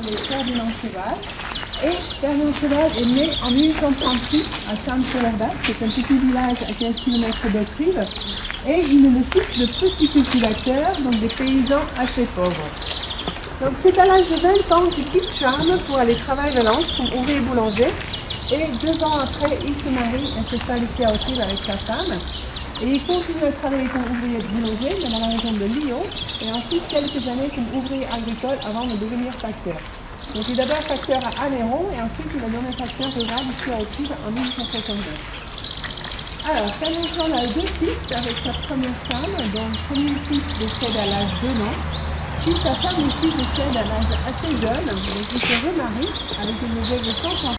sont les Ferdinand Cheval. Et Ferdinand Cheval est né en 1836 à Sainte-Colombac, c'est un petit village à 15 km d'Autrive. Et il est le fils de petits cultivateurs, donc des paysans assez pauvres. Donc c'est à l'âge de 20 ans qu'il quitte Charmes pour aller travailler à Valence comme ouvrier boulanger. Et 2 ans après, il se marie et s'installe ici à Autrive avec sa femme. Et il continue à travailler comme ouvrier boulanger dans la région de Lyon. Et ensuite quelques années comme ouvrier agricole avant de devenir facteur. Donc il est d'abord facteur à Aveyron et ensuite il a devenu facteur rural ici à Autrive en 1869. Alors, Ferdinand Cheval a 2 fils avec sa première femme, dont le premier fils décède à l'âge de 2 ans. Puis sa femme aussi décède à l'âge assez jeune, donc il se remarie avec une veuve de 100 ans.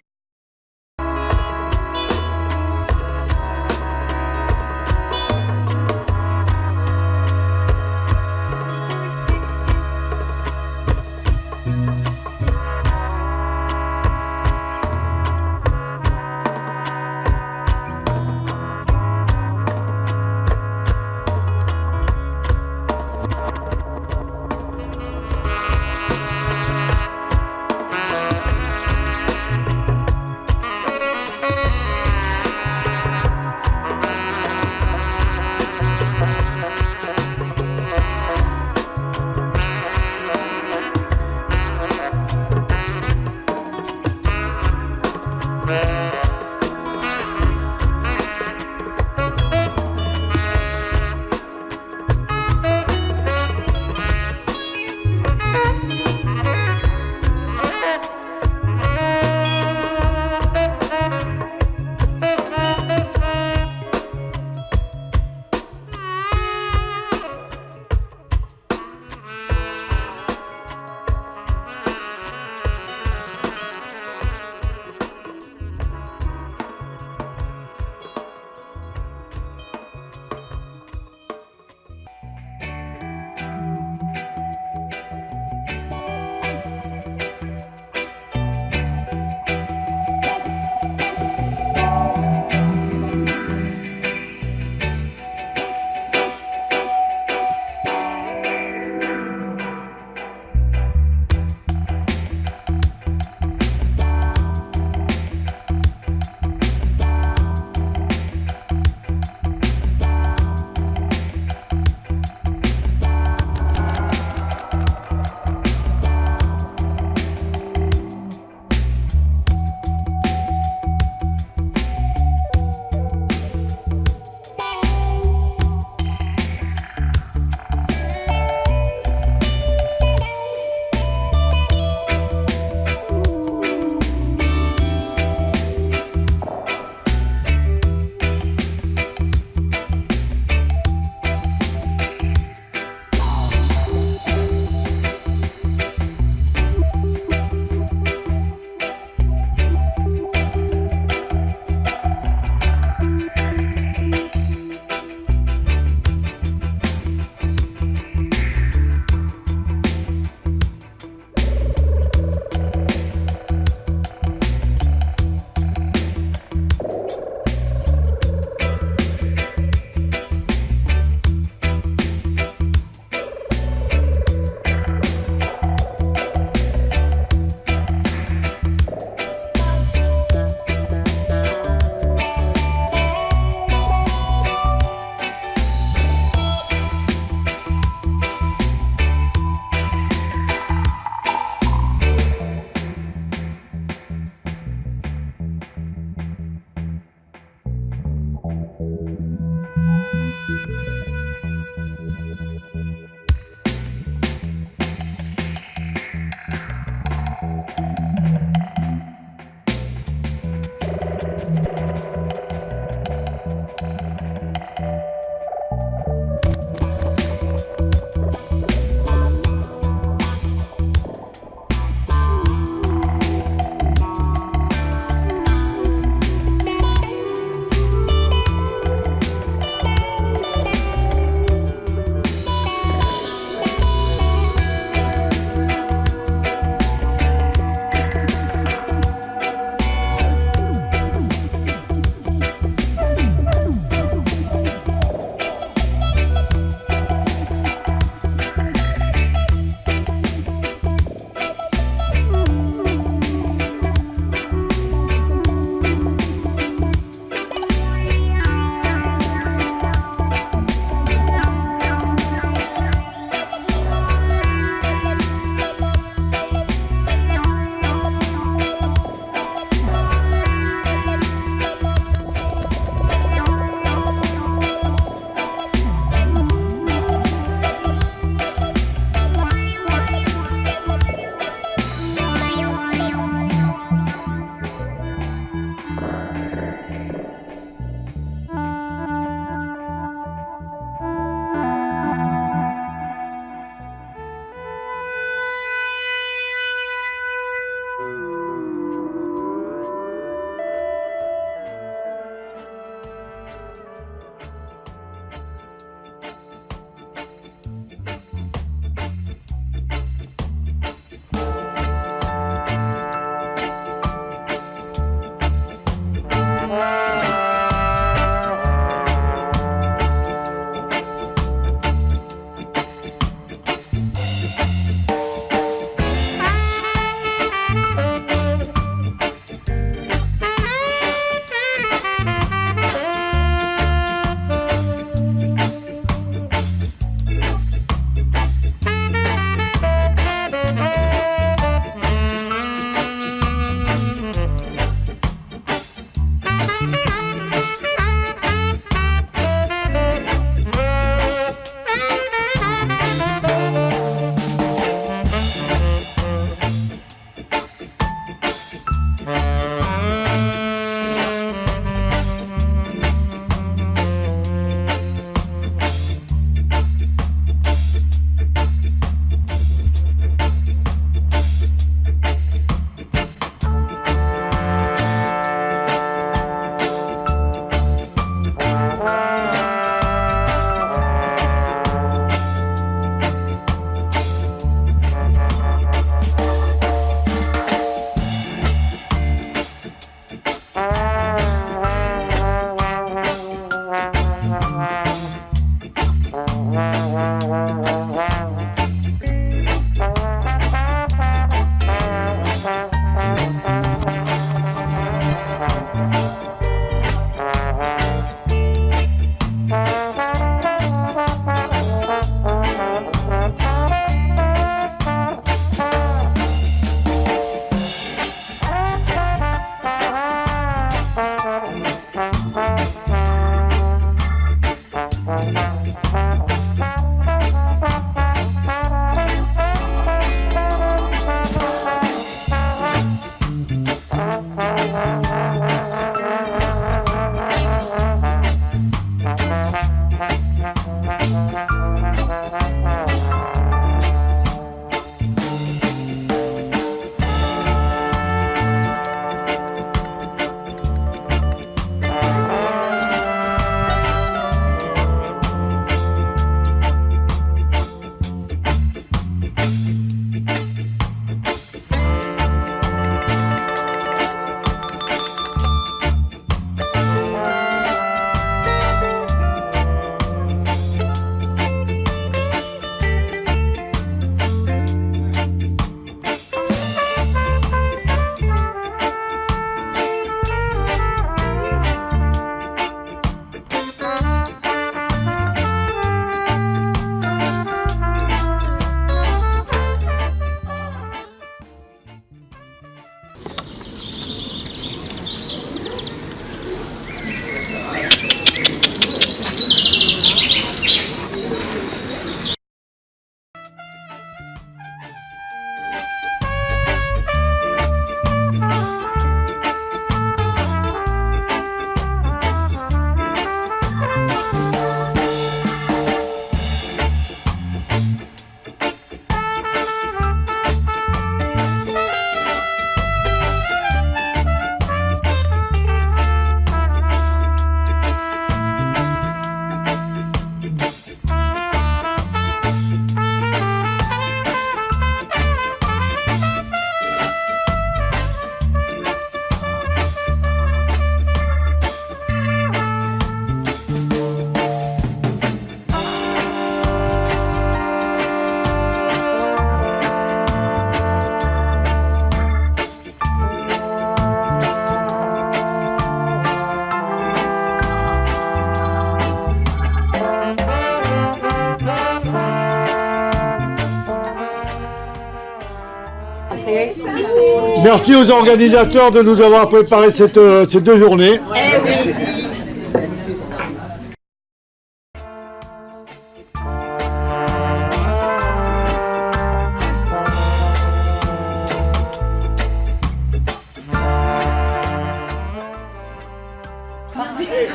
Merci aux organisateurs de nous avoir préparé ces 2 journées.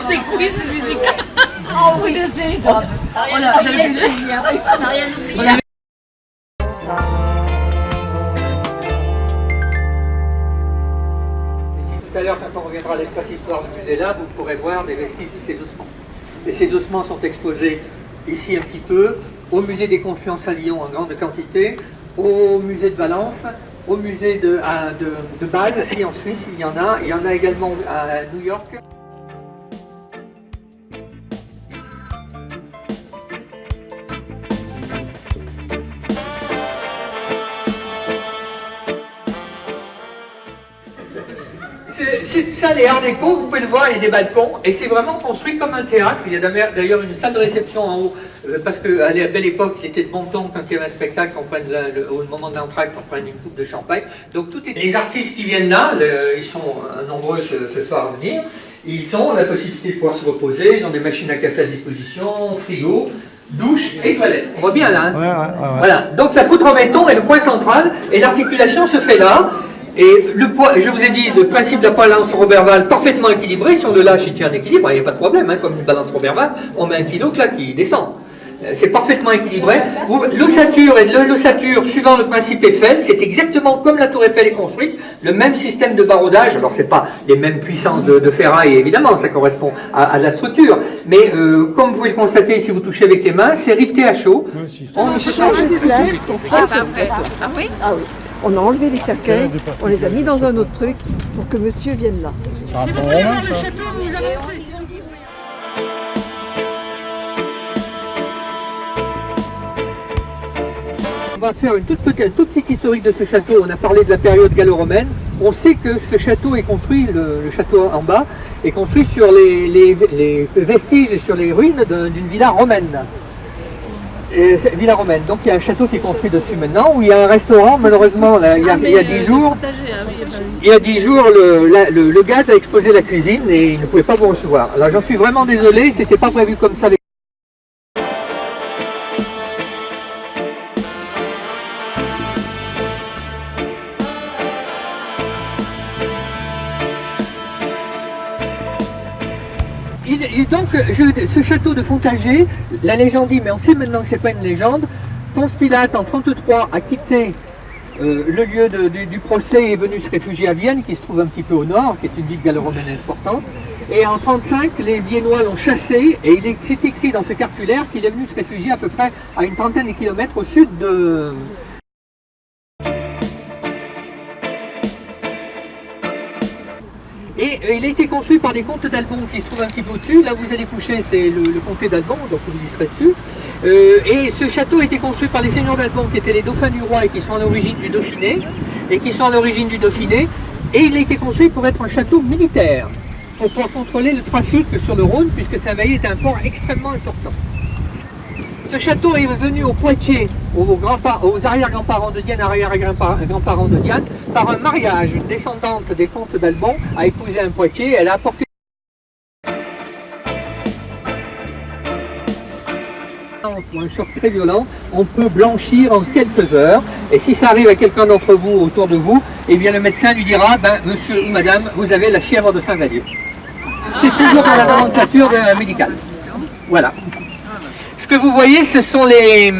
Des quiz musicaux. Oh oui, c'est top. On a rien suivi. Tout à l'heure, quand on reviendra à l'espace histoire du musée là, vous pourrez voir des vestiges de ces ossements. Et ces ossements sont exposés ici un petit peu, au musée des Confiances à Lyon en grande quantité, au musée de Valence, au musée de Bâle aussi en Suisse, il y en a également à New York. C'est ça les Art déco, vous pouvez le voir, il y a des balcons et c'est vraiment construit comme un théâtre. Il y a d'ailleurs une salle de réception en haut parce qu'à la belle époque, il était de bon ton quand il y avait un spectacle qu'on prenne au moment de l'entracte, qu'on prenne une coupe de champagne. Donc tout est... Les artistes qui viennent là, ils sont nombreux ce soir à venir, ils ont la possibilité de pouvoir se reposer, ils ont des machines à café à disposition, frigo, douche et toilette. On voit bien là, hein. Ouais. Voilà. Donc la poutre en béton est le point central et l'articulation se fait là. Et le poids, je vous ai dit, le principe de la balance Roberval parfaitement équilibré, si on le lâche, il tient en équilibre, il n'y a pas de problème, hein, comme une balance Roberval, on met un kilo, là, qui descend. C'est parfaitement équilibré. L'ossature, suivant le principe Eiffel, c'est exactement comme la tour Eiffel est construite, le même système de baraudage. Alors, c'est pas les mêmes puissances de ferraille, évidemment, ça correspond à la structure. Mais comme vous pouvez le constater, si vous touchez avec les mains, c'est riveté à chaud. On a changé de place pour faire cette façon. Ah oui? Ah oui. On a enlevé les cercueils, on les a mis dans un autre truc pour que monsieur vienne là. Ah bon, On va faire une toute petite historique de ce château. On a parlé de la période gallo-romaine. On sait que ce château est construit, le château en bas, est construit sur les vestiges et sur les ruines d'une villa romaine. Villa romaine. Donc il y a un château qui est construit dessus maintenant, où il y a un restaurant. Malheureusement, là, il y a 10 jours, le gaz a explosé la cuisine et il ne pouvait pas vous recevoir. Alors j'en suis vraiment désolé, c'était pas prévu comme ça. Donc, ce château de Fontager, la légende dit, mais on sait maintenant que c'est pas une légende, Ponce Pilate en 1933 a quitté le lieu du procès et est venu se réfugier à Vienne, qui se trouve un petit peu au nord, qui est une ville gallo-romaine importante. Et en 1935, les Viennois l'ont chassé et c'est écrit dans ce cartulaire qu'il est venu se réfugier à peu près à une trentaine de kilomètres au sud de... Et il a été construit par des comtes d'Albon qui se trouvent un petit peu au-dessus. Là, vous allez coucher, c'est le comté d'Albon, donc vous y serez dessus. Et ce château a été construit par les seigneurs d'Albon qui étaient les dauphins du roi et qui sont à l'origine du Dauphiné. Et il a été construit pour être un château militaire, pour pouvoir contrôler le trafic sur le Rhône, puisque Saint-Valier est un port extrêmement important. Ce château est venu au Poitiers, aux arrière-grands-parents de Diane, arrière-grands-parents de Diane, par un mariage. Une descendante des comtes d'Albon a épousé un Poitiers, elle a apporté ou un choc très violent, on peut blanchir en quelques heures. Et si ça arrive à quelqu'un d'entre vous, autour de vous, eh bien le médecin lui dira, monsieur ou madame, vous avez la fièvre de Saint-Vallier. C'est toujours dans la nomenclature médicale. Voilà. Ce que vous voyez, ce sont les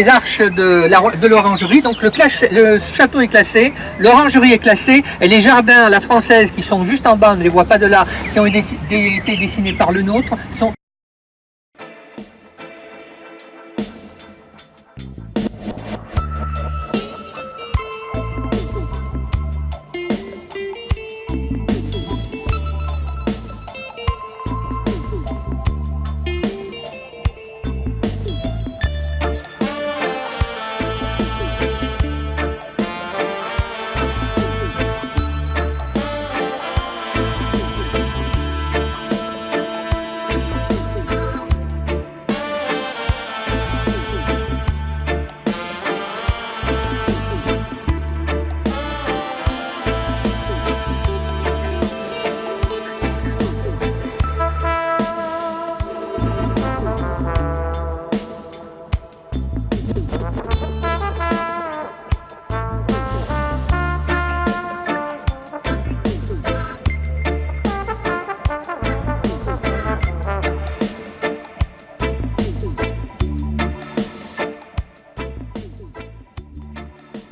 arches de l'orangerie. Donc le château est classé, l'orangerie est classée, et les jardins à la française qui sont juste en bas, on ne les voit pas de là, qui ont été dessinés par le nôtre, sont...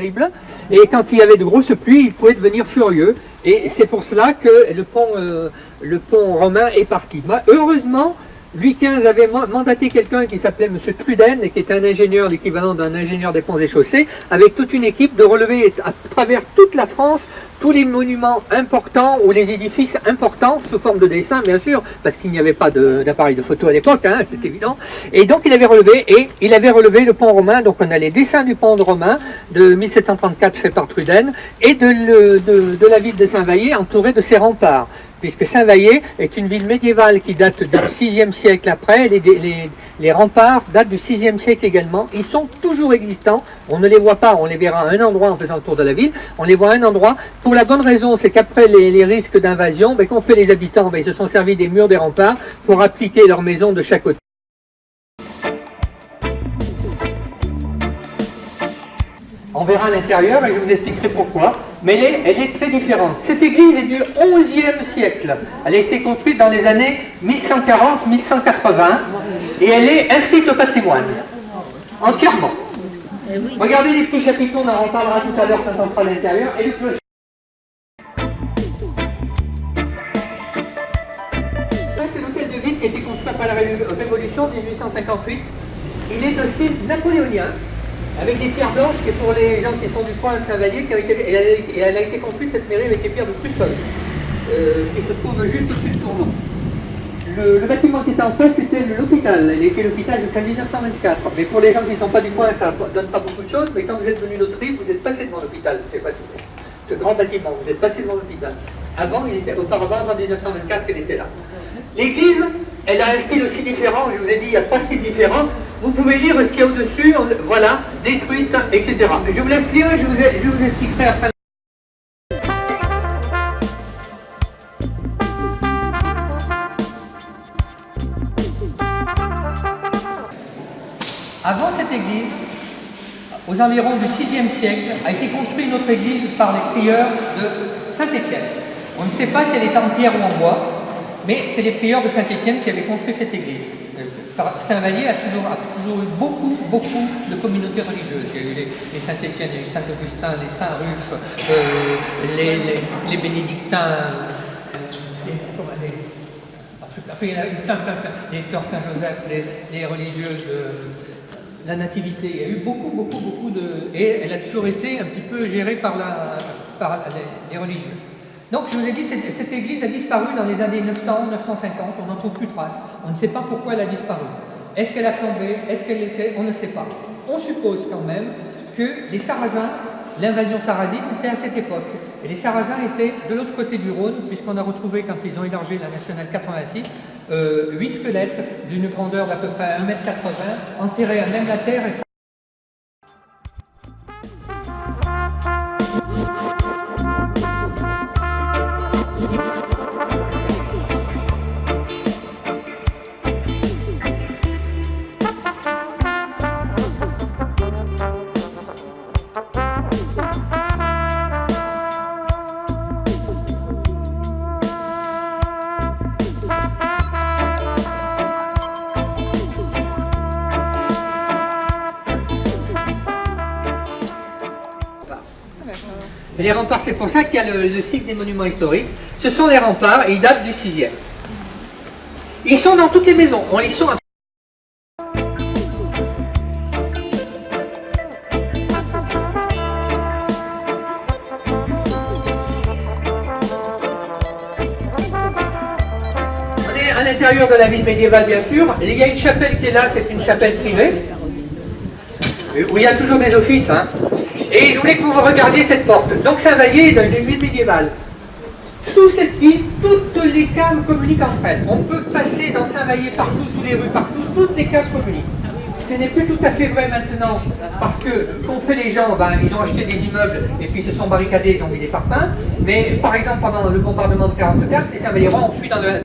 terrible. Et quand il y avait de grosses pluies, il pouvait devenir furieux. Et c'est pour cela que le pont romain est parti. Heureusement, Louis XV avait mandaté quelqu'un qui s'appelait M. Truden, et qui était un ingénieur, l'équivalent d'un ingénieur des ponts et chaussées, avec toute une équipe de relever à travers toute la France tous les monuments importants ou les édifices importants, sous forme de dessin bien sûr, parce qu'il n'y avait pas d'appareil de photo à l'époque, hein, c'est évident. Et donc il avait relevé le pont romain. Donc on a les dessins du pont romain de 1734 fait par Truden, et de la ville de Saint-Vallier entourée de ses remparts, puisque Saint-Vallier est une ville médiévale qui date du VIe siècle après. Les remparts datent du VIe siècle également. Ils sont toujours existants. On ne les voit pas, on les verra à un endroit en faisant le tour de la ville. On les voit à un endroit. Pour la bonne raison, c'est qu'après les risques d'invasion, qu'ont fait les habitants? Ils se sont servis des murs des remparts pour appliquer leurs maisons de chaque côté. On verra l'intérieur et je vous expliquerai pourquoi, mais elle est très différente. Cette église est du XIe siècle. Elle a été construite dans les années 1140-1180 et elle est inscrite au patrimoine, entièrement. Regardez les petits chapiteaux, on en reparlera tout à l'heure quand on sera à l'intérieur, et le clocher. Ça, c'est l'hôtel de ville qui a été construit après la Révolution 1858. Il est de style napoléonien, avec des pierres blanches, qui est pour les gens qui sont du coin de Saint-Vallier, elle a été construite, cette mairie, avec les pierres de Crussol, qui se trouve juste au-dessus du tournant. Le bâtiment qui était en face, c'était l'hôpital. Il était l'hôpital jusqu'en 1924. Mais pour les gens qui ne sont pas du coin, ça ne donne pas beaucoup de choses, mais quand vous êtes venu d'autres rives, vous êtes passé devant l'hôpital. Ce grand bâtiment, vous êtes passé devant l'hôpital. Auparavant, avant 1924, elle était là. L'église, elle a un style aussi différent. Je vous ai dit, il y a 3 styles différents. Vous pouvez lire ce qu'il y a au-dessus, voilà, détruite, etc. Je vous laisse lire et je vous expliquerai après. Avant cette église, aux environs du VIe siècle, a été construite une autre église par les prieurs de Saint-Étienne. On ne sait pas si elle est en pierre ou en bois, mais c'est les prieurs de Saint-Étienne qui avaient construit cette église. Saint-Vallier a toujours eu beaucoup de communautés religieuses. Il y a eu les Saint-Étienne, il y a eu Saint-Augustin, les Saint-Ruf, les Bénédictins, il y en a eu plein, les Sœurs Saint-Joseph, les religieuses de la Nativité. Il y a eu beaucoup de... Et elle a toujours été un petit peu gérée par les religieux. Donc je vous ai dit, cette église a disparu dans les années 900, 950, on n'en trouve plus trace. On ne sait pas pourquoi elle a disparu. Est-ce qu'elle a flambé? Est-ce qu'elle était? On ne sait pas. On suppose quand même que les Sarrasins, l'invasion sarrasine était à cette époque. Et les Sarrasins étaient de l'autre côté du Rhône, puisqu'on a retrouvé, quand ils ont élargi la nationale 86, 8 squelettes d'une grandeur d'à peu près 1,80 m, enterrés à même la terre et les remparts, c'est pour ça qu'il y a le cycle des monuments historiques. Ce sont les remparts et ils datent du 6e. Ils sont dans toutes les maisons. On les sent. On est à l'intérieur de la ville médiévale, bien sûr. Il y a une chapelle qui est là, c'est une chapelle privée, où il y a toujours des offices. Et je voulais que vous regardiez cette porte. Donc Saint-Vallier est dans une ville médiévale. Sous cette ville, toutes les caves communiquent entre elles. On peut passer dans Saint-Vallier partout, sous les rues, partout, toutes les caves communiquent. Ce n'est plus tout à fait vrai maintenant, parce que qu'ont fait les gens, ils ont acheté des immeubles et puis se sont barricadés, ils ont mis des parpaings. Mais par exemple, pendant le bombardement de 1944, les Saint-Valliérois ont fui dans le...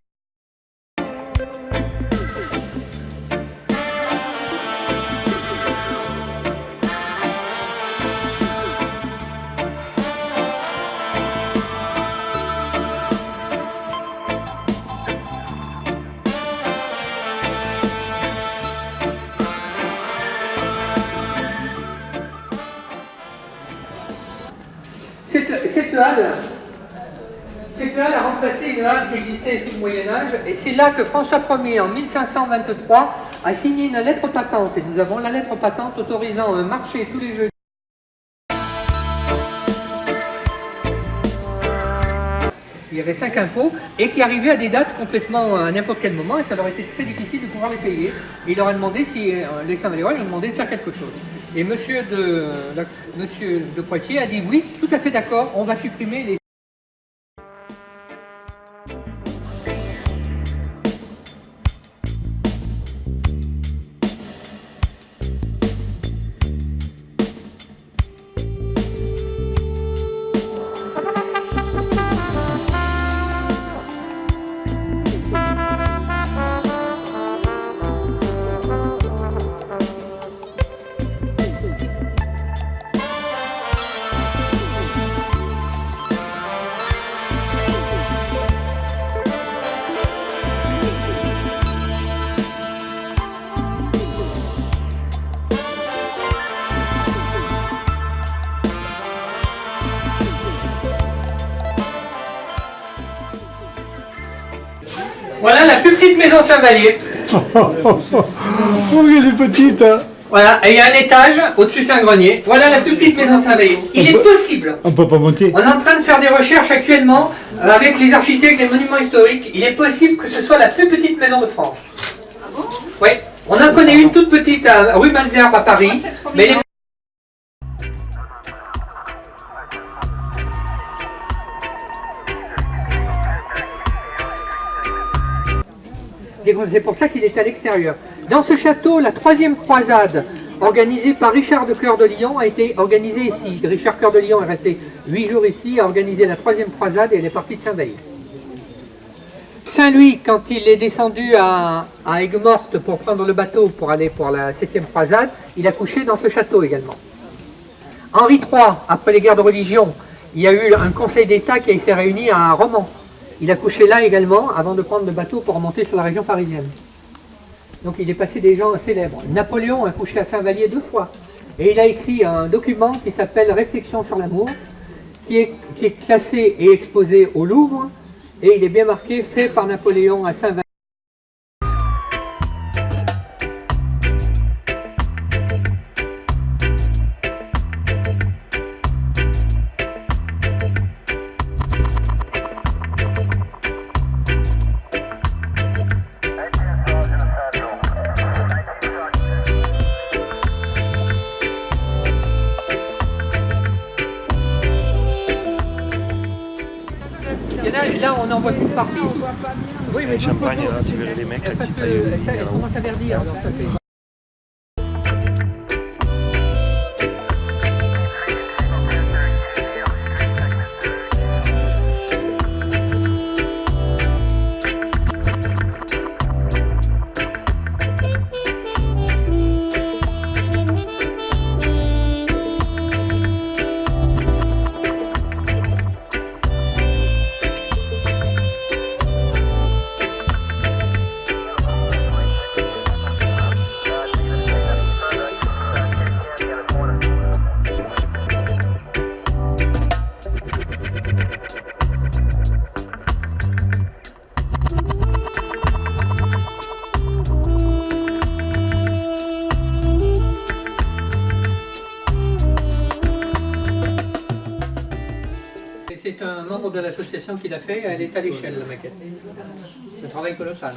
cette halle a remplacé une halle qui existait sous le Moyen-Âge, et c'est là que François Ier, en 1523, a signé une lettre patente. Et nous avons la lettre patente autorisant un marché tous les jeudis. Il y avait 5 impôts et qui arrivaient à des dates complètement à n'importe quel moment, et ça leur était très difficile de pouvoir les payer. Et il leur a demandé, si les Saint-Valérois, ils ont demandé de faire quelque chose. Et monsieur de Poitiers a dit oui, tout à fait d'accord, on va supprimer les... Voilà la plus petite maison de Saint-Vallier. Oh, elle est petite, hein. Voilà, et il y a un étage, au-dessus c'est un grenier. Voilà la plus petite maison de Saint-Vallier. Il est possible. On peut pas monter. On est en train de faire des recherches actuellement avec les architectes des monuments historiques. Il est possible que ce soit la plus petite maison de France. Ah bon? Oui. On en connaît une toute petite à rue Malesherbes à Paris. Mais les... C'est pour ça qu'il est à l'extérieur. Dans ce château, la 3e croisade organisée par Richard de Cœur de Lion a été organisée ici. Richard Cœur de Lion est resté 8 jours ici, a organisé la 3e croisade et elle est partie de Saint-Vallier. Saint-Louis, quand il est descendu à Aigues-Mortes pour prendre le bateau pour aller pour la 7e croisade, il a couché dans ce château également. Henri III, après les guerres de religion, il y a eu un conseil d'État qui s'est réuni à Romans. Il a couché là également avant de prendre le bateau pour remonter sur la région parisienne. Donc il est passé des gens célèbres. Napoléon a couché à Saint-Vallier 2 fois. Et il a écrit un document qui s'appelle Réflexions sur l'amour, qui est classé et exposé au Louvre. Et il est bien marqué, fait par Napoléon à Saint-Vallier. Là, on en voit plus partout. Oui, mais champagne, là, tu verrais les mecs là, parce qui que taillent ça commence à verdir. Alors ça fait... C'est un membre de l'association qui l'a fait, elle est à l'échelle la maquette. C'est un travail colossal.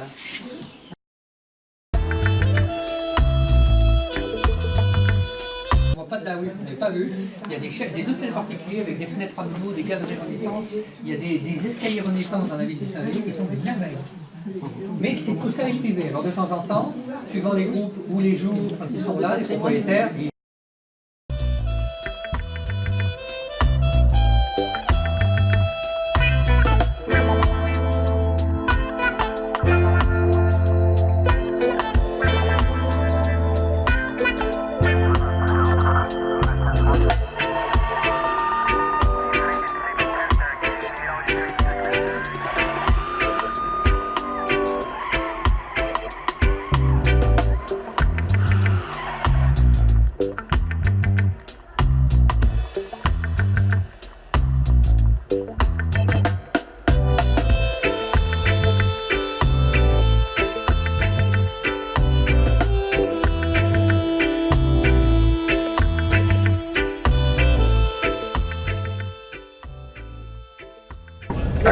On voit pas de la rue, vous n'avez pas vu. Il y a des hôtels particuliers avec des fenêtres à nouveau, des galeries Renaissance. Il y a des escaliers Renaissance dans la ville de Saint-Vallier qui sont des merveilles. Mais c'est tout ça est privé. Alors de temps en temps, suivant les groupes ou les jours, quand ils sont là, les propriétaires,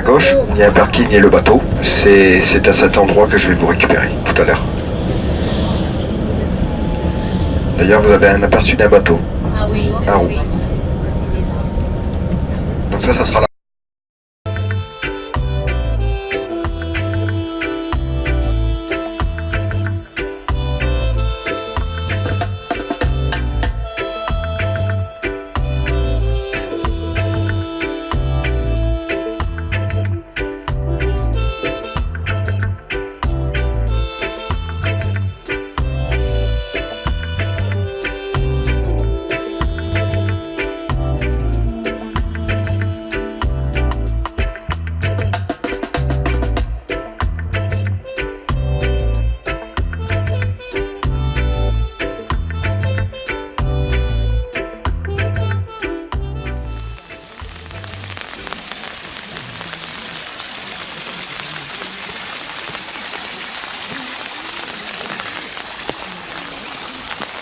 gauche, il y a un parking et le bateau. C'est à cet endroit que je vais vous récupérer tout à l'heure. D'ailleurs, vous avez un aperçu d'un bateau. Ah oui, Un roue. oui. Donc ça sera là.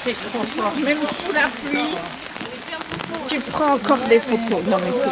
C'est trop fort, même sous la pluie. Tu prends encore des photos. Non, mais c'est...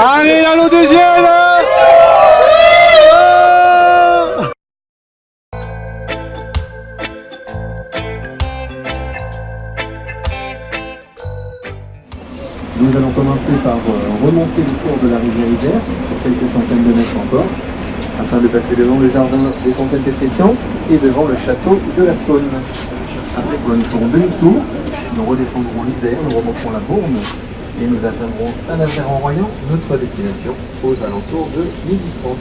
Allez, à l'eau deuxième. Nous allons commencer par remonter le cours de la rivière Isère, pour quelques centaines de mètres encore, afin de passer devant le jardin des fontaines pétrifiantes et devant le château de la Saône. Après, nous ferons demi-tour, nous redescendrons l'Isère, nous remonterons la Bourne et nous atteindrons Saint-Nazaire-en-Royan, notre destination, aux alentours de 1830.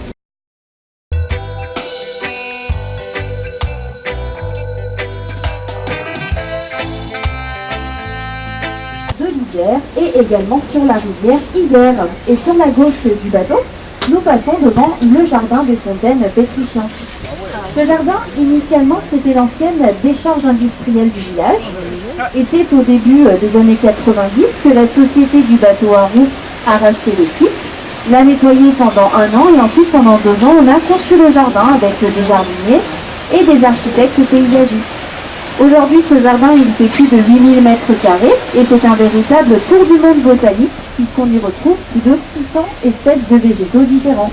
Et également sur la rivière Isère. Et sur la gauche du bateau, nous passons devant le jardin des fontaines pétrifiantes. Ce jardin, initialement, c'était l'ancienne décharge industrielle du village. Et c'est au début des années 90 que la société du bateau à roues a racheté le site, l'a nettoyé pendant 1 an et ensuite pendant 2 ans, on a conçu le jardin avec des jardiniers et des architectes paysagistes. Aujourd'hui, ce jardin, il fait plus de 8000 m² et c'est un véritable tour du monde botanique puisqu'on y retrouve plus de 600 espèces de végétaux différents.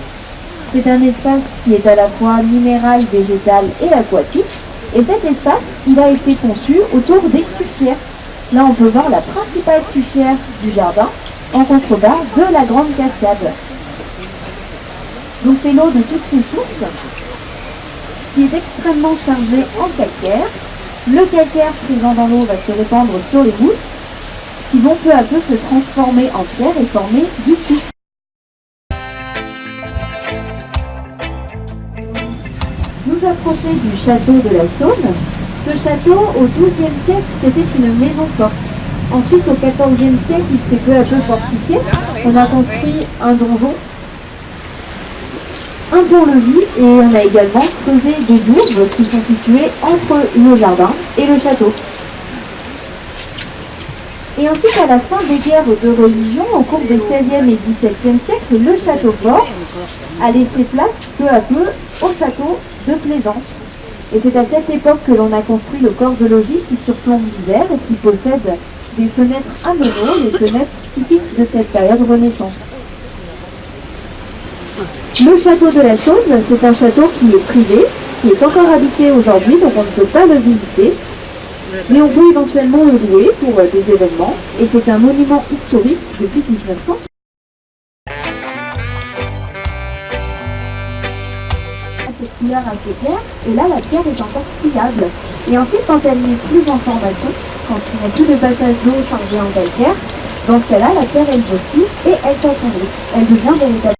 C'est un espace qui est à la fois minéral, végétal et aquatique. Et cet espace, il a été conçu autour des tufières. Là, on peut voir la principale tufière du jardin en contrebas de la grande cascade. Donc c'est l'eau de toutes ces sources qui est extrêmement chargée en calcaire. Le calcaire présent dans l'eau va se répandre sur les mousses qui vont peu à peu se transformer en pierre et former du tuf. Nous approcher du château de la Saône. Ce château, au XIIe siècle, c'était une maison forte. Ensuite, au XIVe siècle, il s'est peu à peu fortifié. On a construit un donjon, un pont-levis et on a également creusé des douves qui sont situées entre le jardin et le château. Et ensuite, à la fin des guerres de religion, au cours des XVIe et XVIIe siècles, le château fort a laissé place peu à peu au château de Plaisance. Et c'est à cette époque que l'on a construit le corps de logis qui surplombe l'Isère et qui possède des fenêtres à meneaux, les fenêtres typiques de cette période Renaissance. Le château de la Saône, c'est un château qui est privé, qui est encore habité aujourd'hui, donc on ne peut pas le visiter. Mais on peut éventuellement le louer pour des événements, et c'est un monument historique depuis 1900. Cette couleur assez claire, et là la pierre est encore pliable. Et ensuite, quand elle n'est plus en formation, quand il n'y a plus de passage d'eau chargée en calcaire, dans ce cas-là, la pierre elle grossit et elle s'assombrit. Elle devient véritable.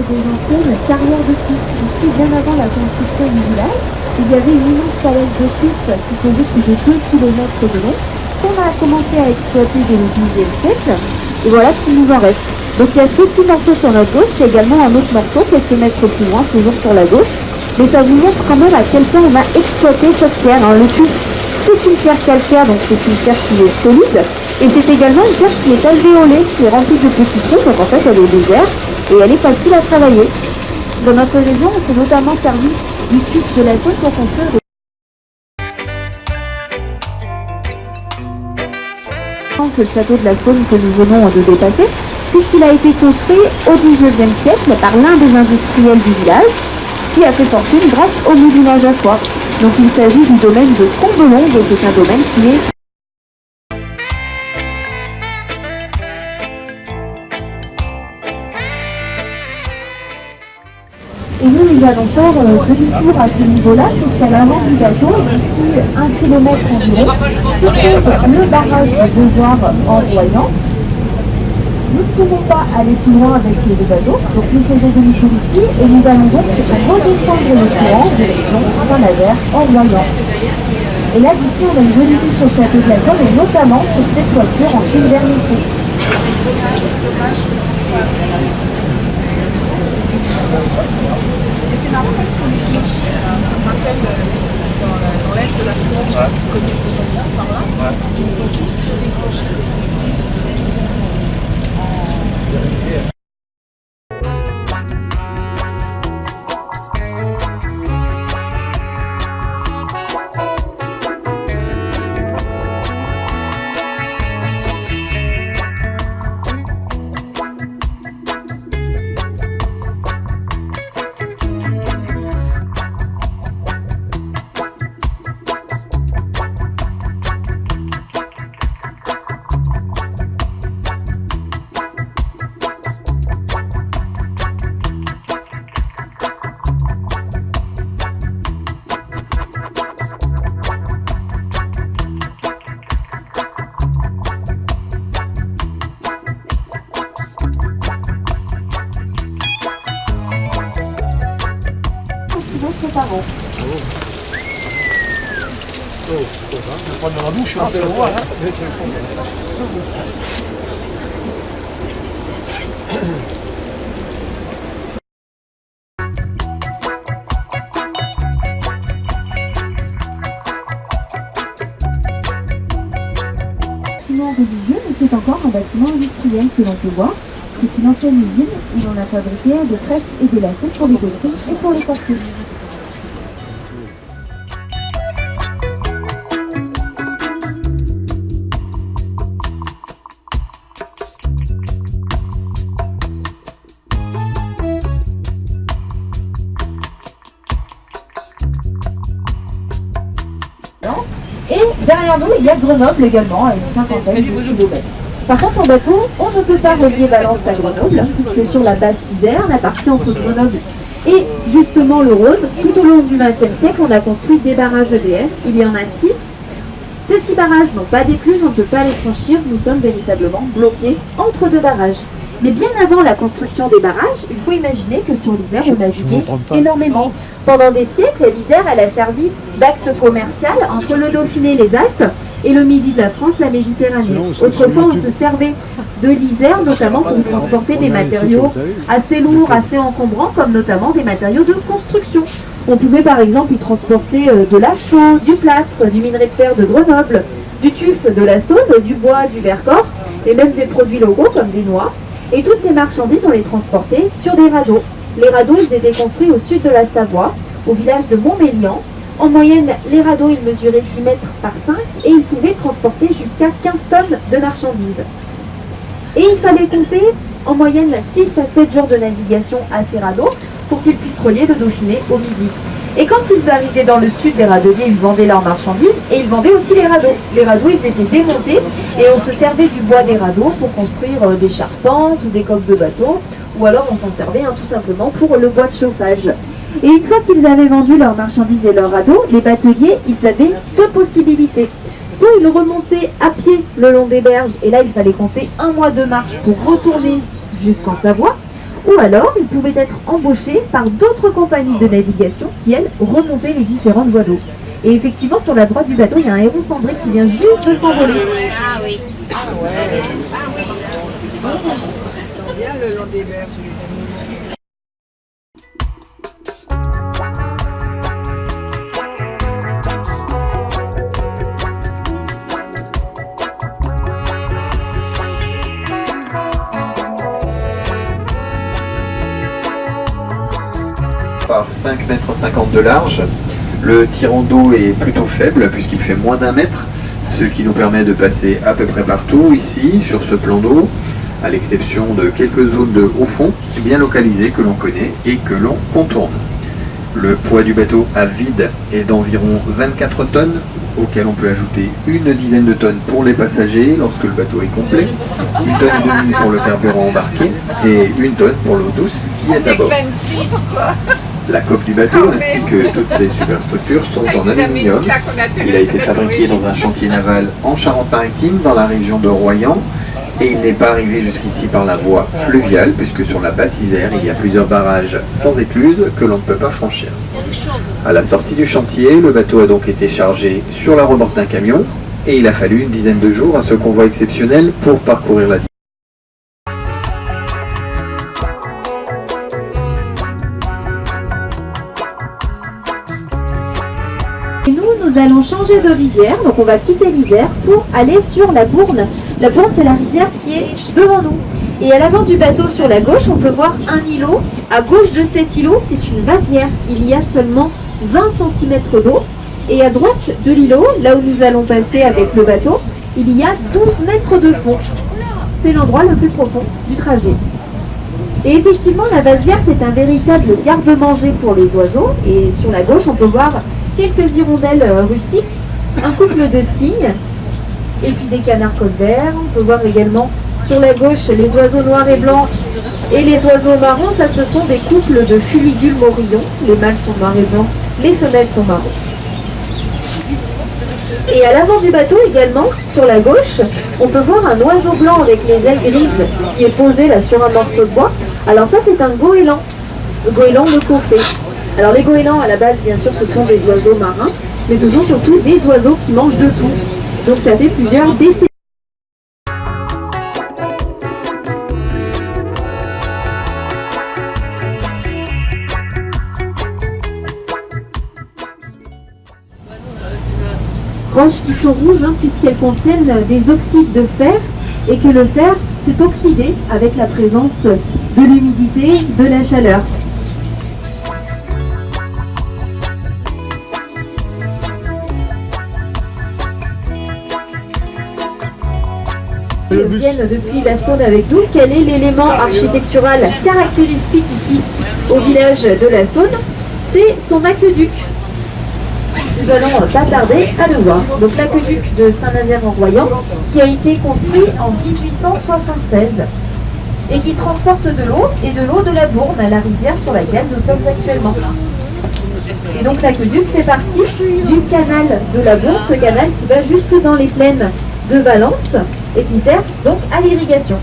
Des anciennes carrières de cuivre. Ici, bien avant la construction du village, il y avait une immense palette de cuivre qui faisait plus de 2 km de long, qu'on a commencé à exploiter dès le XIIe siècle. Et voilà ce qu'il nous en reste. Donc il y a ce petit morceau sur notre gauche, il y a également un autre morceau quelques mètres plus loin, toujours sur la gauche. Mais ça vous montre quand même à quel point on a exploité cette pierre. Le cuivre, c'est une pierre calcaire, donc c'est une pierre qui est solide. Et c'est également une pierre qui est alvéolée, qui est remplie de petits trous, donc en fait elle est légère. Et elle est facile à travailler. Dans notre région, on s'est notamment servi du cuivre de la Saône pour construire que le château de la Saône que nous venons de dépasser, puisqu'il a été construit au XIXe siècle par l'un des industriels du village, qui a fait fortune grâce au moulinage à soie. Donc il s'agit du domaine de Combelongue, et c'est un domaine qui est et nous allons faire demi-tour à ce niveau-là, puisqu'à l'avant du bateau, d'ici 1 km environ, se trouve le barrage de Beauvoir en Royan. Nous ne serons pas aller plus loin avec le bateau, donc nous faisons demi-tour ici, et nous allons donc redescendre le courant en direction Saint-Nazaire en Royan. Et là, d'ici, on a une jolie vue sur le château de la Saône, et notamment sur cette toiture en fil vernissé. Et c'est marrant parce qu'on est clochers, ça me rappelle dans l'est de la France, côté de Besançon, par là, ils ont tous des clochers de l'église qui sont bâtiment religieux, mais c'est encore un bâtiment industriel que l'on peut voir. C'est une ancienne usine où l'on a fabriqué des crêpes et des lacets pour les poteries et pour les portiers. Et derrière nous, il y a Grenoble également, à une cinquantaine de kilomètres. Par contre, en bateau, on ne peut pas relier Valence à Grenoble, puisque sur la basse Isère, la partie entre Grenoble et justement le Rhône, tout au long du XXe siècle, on a construit des barrages EDF. Il y en a 6. Ces 6 barrages n'ont pas d'écluse, on ne peut pas les franchir. Nous sommes véritablement bloqués entre 2 barrages. Mais bien avant la construction des barrages, il faut imaginer que sur l'Isère, on naviguait énormément. Pendant des siècles, l'Isère, elle a servi d'axe commercial entre le Dauphiné, les Alpes, et le midi de la France, la Méditerranée. Autrefois, on se servait de l'Isère, notamment pour transporter des matériaux assez lourds, assez encombrants, comme notamment des matériaux de construction. On pouvait par exemple y transporter de la chaux, du plâtre, du minerai de fer de Grenoble, du tuf de la Saône, du bois du Vercors, et même des produits locaux comme des noix. Et toutes ces marchandises, on les transportait sur des radeaux. Les radeaux, ils étaient construits au sud de la Savoie, au village de Montmélian. En moyenne, les radeaux, ils mesuraient 10 mètres par 5 et ils pouvaient transporter jusqu'à 15 tonnes de marchandises. Et il fallait compter en moyenne 6 à 7 jours de navigation à ces radeaux pour qu'ils puissent relier le Dauphiné au midi. Et quand ils arrivaient dans le sud, les radeliers, ils vendaient leurs marchandises et ils vendaient aussi les radeaux. Les radeaux, ils étaient démontés et on se servait du bois des radeaux pour construire des charpentes, des coques de bateaux, ou alors on s'en servait tout simplement pour le bois de chauffage. Et une fois qu'ils avaient vendu leurs marchandises et leurs radeaux, les bateliers, ils avaient 2 possibilités. Soit ils remontaient à pied le long des berges, et là il fallait compter 1 mois de marche pour retourner jusqu'en Savoie, ou alors ils pouvaient être embauchés par d'autres compagnies de navigation qui, elles, remontaient les différentes voies d'eau. Et effectivement, sur la droite du bateau, il y a un héron cendré qui vient juste de s'envoler. Ah oui. Ils sont bien le long des berges, les animaux. Par 5,50 mètres de large. Le tirant d'eau est plutôt faible puisqu'il fait moins d'1 mètre, ce qui nous permet de passer à peu près partout ici sur ce plan d'eau, à l'exception de quelques zones de haut fond bien localisées que l'on connaît et que l'on contourne. Le poids du bateau à vide est d'environ 24 tonnes, auquel on peut ajouter une dizaine de tonnes pour les passagers lorsque le bateau est complet, 1,5 tonne pour le carburant embarqué et 1 tonne pour l'eau douce qui est à bord. 26 quoi. La coque du bateau ainsi que toutes ces superstructures sont en aluminium. Il a été fabriqué dans un chantier naval en Charente-Maritime, dans la région de Royan, et il n'est pas arrivé jusqu'ici par la voie fluviale, puisque sur la basse Isère, il y a plusieurs barrages sans écluse que l'on ne peut pas franchir. À la sortie du chantier, le bateau a donc été chargé sur la remorque d'un camion, et il a fallu une dizaine de jours à ce convoi exceptionnel pour parcourir la distance. Et nous allons changer de rivière, donc on va quitter l'Isère pour aller sur la Bourne. La Bourne, c'est la rivière qui est devant nous. Et à l'avant du bateau, sur la gauche, on peut voir un îlot. À gauche de cet îlot, c'est une vasière. Il y a seulement 20 cm d'eau. Et à droite de l'îlot, là où nous allons passer avec le bateau, il y a 12 mètres de fond. C'est l'endroit le plus profond du trajet. Et effectivement, la vasière, c'est un véritable garde-manger pour les oiseaux. Et sur la gauche, on peut voir quelques hirondelles rustiques, un couple de cygnes, et puis des canards colverts. On peut voir également sur la gauche les oiseaux noirs et blancs et les oiseaux marrons. Ça, ce sont des couples de fuligules morillons. Les mâles sont noirs et blancs, les femelles sont marrons. Et à l'avant du bateau également, sur la gauche, on peut voir un oiseau blanc avec les ailes grises qui est posé là sur un morceau de bois. Alors ça, c'est un goéland, le goéland le coffet. Alors les goélands, à la base, bien sûr, ce sont des oiseaux marins, mais ce sont surtout des oiseaux qui mangent de tout. Donc ça fait plusieurs décennies. Roches qui sont rouges puisqu'elles contiennent des oxydes de fer et que le fer s'est oxydé avec la présence de l'humidité, de la chaleur. Ils viennent depuis la Saône avec nous. Quel est l'élément architectural caractéristique ici au village de la Saône? C'est son aqueduc. Nous allons pas tarder à le voir. Donc l'aqueduc de Saint-Nazaire-en-Royans qui a été construit en 1876 et qui transporte de l'eau et de l'eau de la Bourne, la rivière sur laquelle nous sommes actuellement. Et donc l'aqueduc fait partie du canal de la Bourne, ce canal qui va jusque dans les plaines de Valence et qui sert donc à l'irrigation.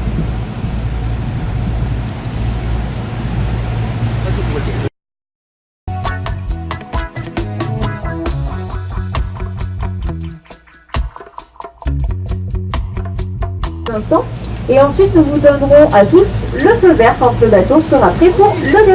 Et ensuite nous vous donnerons à tous le feu vert quand le bateau sera prêt pour le départ.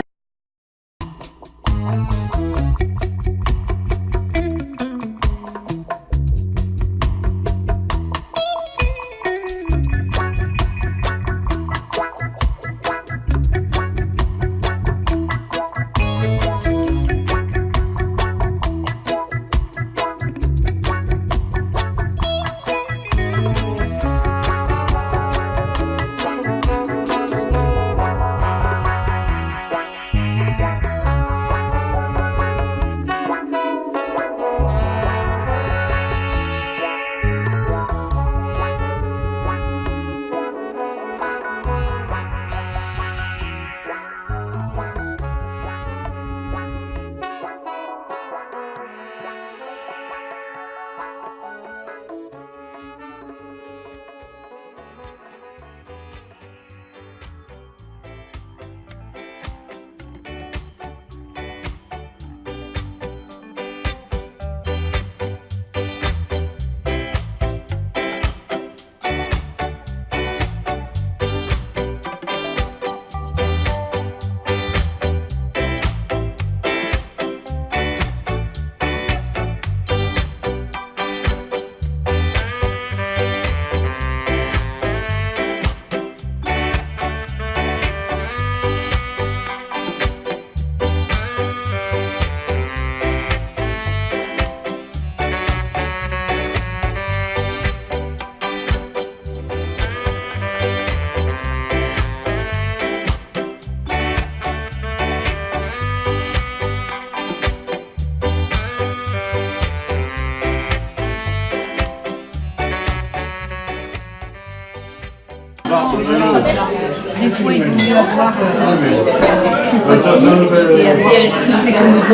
Des fois, il vaut mieux avoir plus petit et avoir toutes les commodités.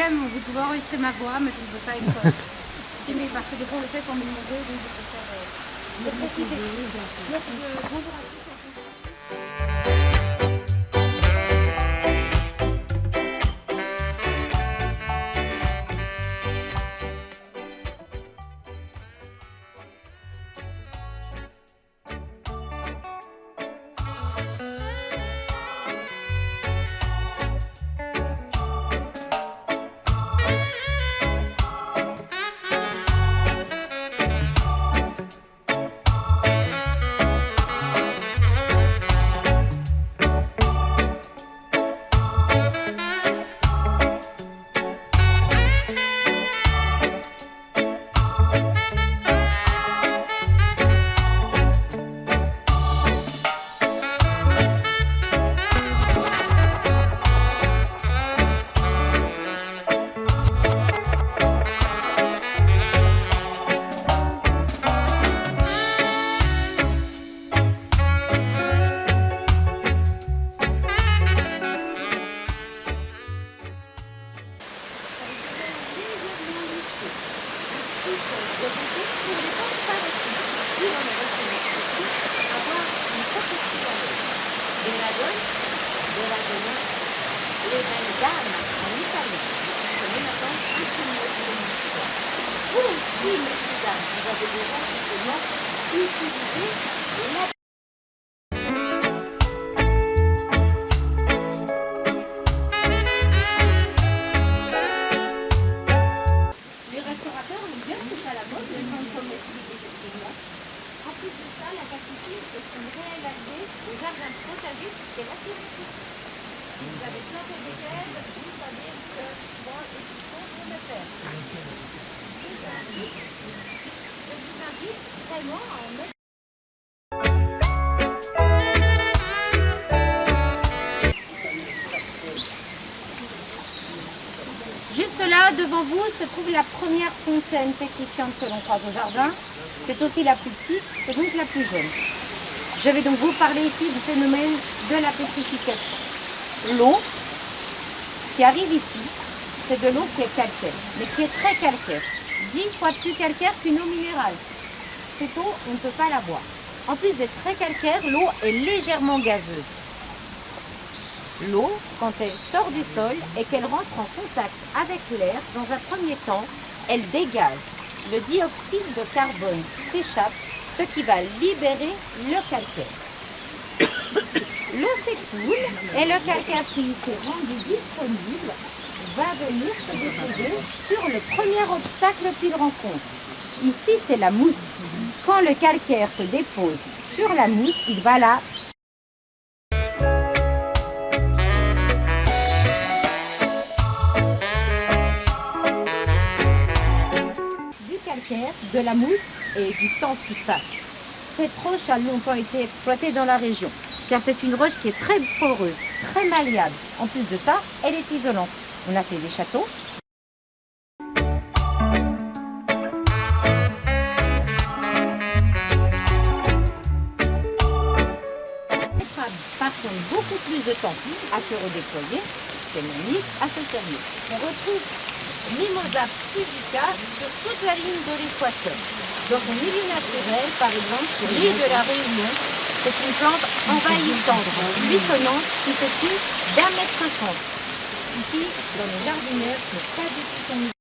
problème, vous pouvez enregistrer ma voix, mais je ne veux pas être filmée parce que des fois on le fait sans me demander, donc je préfère le préciser. Bonjour à tous. Juste là, devant vous, se trouve la première fontaine pétrifiante que l'on croise au jardin. C'est aussi la plus petite et donc la plus jeune. Je vais donc vous parler ici du phénomène de la pétrification. L'eau qui arrive ici, c'est de l'eau qui est calcaire, mais qui est très calcaire. 10 fois plus calcaire qu'une eau minérale. Cette eau, on ne peut pas la boire. En plus d'être très calcaire, l'eau est légèrement gazeuse. L'eau, quand elle sort du sol et qu'elle rentre en contact avec l'air, dans un premier temps, elle dégage. Le dioxyde de carbone s'échappe, ce qui va libérer le calcaire. L'eau s'écoule et le calcaire qui s'est rendu disponible va venir se déposer sur le premier obstacle qu'il rencontre. Ici, c'est la mousse. Quand le calcaire se dépose sur la mousse, il va là. Du calcaire, de la mousse et du temps qui passe. Cette roche a longtemps été exploitée dans la région, car c'est une roche qui est très poreuse, très malléable. En plus de ça, elle est isolante. On a fait des châteaux. Passent beaucoup plus de temps à se redéployer que l'Anis à se servir. On retrouve Mimosa pudica sur toute la ligne de l'équateur. Dans son milieu naturel, par exemple, sur l'île de la Réunion, c'est une plante envahissante, buissonnante, qui fait plus d'1,50 m. Ici, dans les jardinières, ce n'est pas du tout son niveau.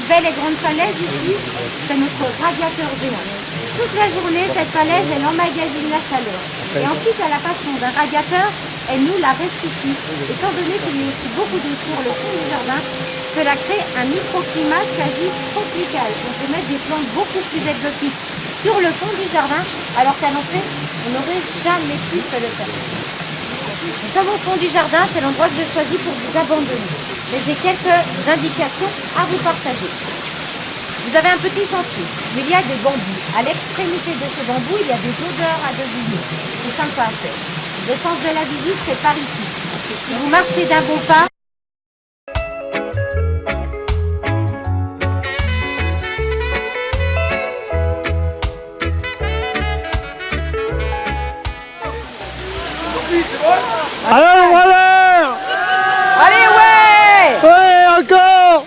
cette belle et grande falaise ici, c'est notre radiateur géant. Toute la journée, cette falaise, elle emmagasine la chaleur. Et ensuite, à la façon d'un radiateur, elle nous la restitue. Étant donné qu'il y a aussi beaucoup d'eau sur le fond du jardin, cela crée un microclimat quasi tropical. On peut mettre des plantes beaucoup plus exotiques sur le fond du jardin, alors qu'à l'entrée, on n'aurait jamais pu se le faire. Nous sommes au fond du jardin, c'est l'endroit que j'ai choisi pour vous abandonner. Mais j'ai quelques indications à vous partager. Vous avez un petit sentier où il y a des bambous. À l'extrémité de ce bambou, il y a des odeurs à deviner. C'est sympa à faire. Le sens de la visite, c'est par ici. Si vous marchez d'un bon pas, Allez, voilà! allez, ouais! Ouais, encore!